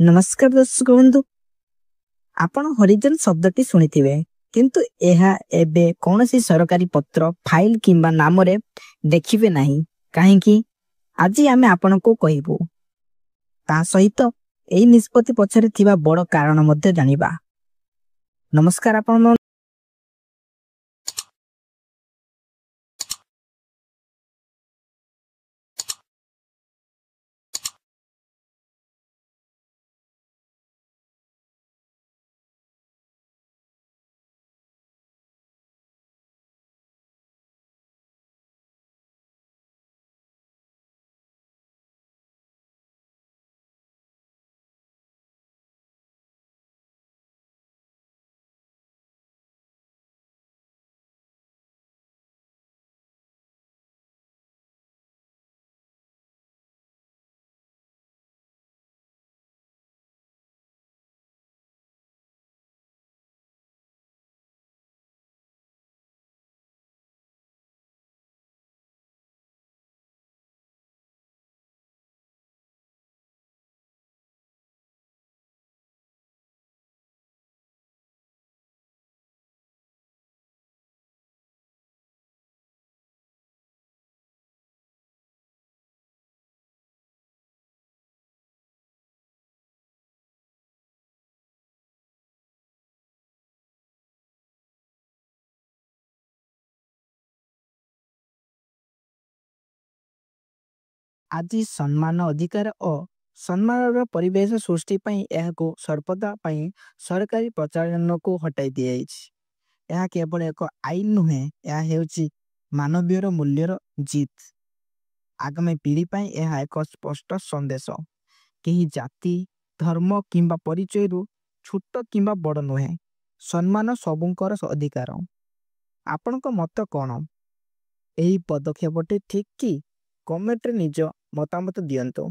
नमस्कार दर्शक बंधु आपण हरिजन शब्दटी शुणिथिबे किंतु एहा एबे कौनसी सरकारी पत्र फाइल किंबा नाम रे देखिबे नाही काहेकि आज आमे आपण को कहबो ता सहित एई निष्पत्ति पछरे थिबा बड़ कारण मध्ये जानिबा। नमस्कार आपण आज सम्मान अधिकार और सम्मान परिवेश सृष्टि को सर्वदा सरकारी प्रचारण को हटाई दि यह केवल एक आईन नुहे यह मानवीय मूल्यर जीत। आगामी पीढ़ी यह एक स्पष्ट संदेश कहीं जाति धर्म किंबा परिचय रु छोट किंबा बड़ नुहे सम्मान सबुंकर अधिकार। आपण को मत कौन यही पदक्षेपटी ठीक कि कमेंट रे निज मतामत दियंतो।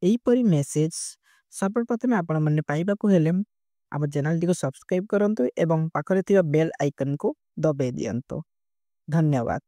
एहीपरी मेसेज सर्वप्रथम आपण मैंने पाइबा को हेले आम चैनल टी को सब्सक्राइब करंतु एवं पाखरे थिबा बेल आइकन को दबाई दियंतो। धन्यवाद।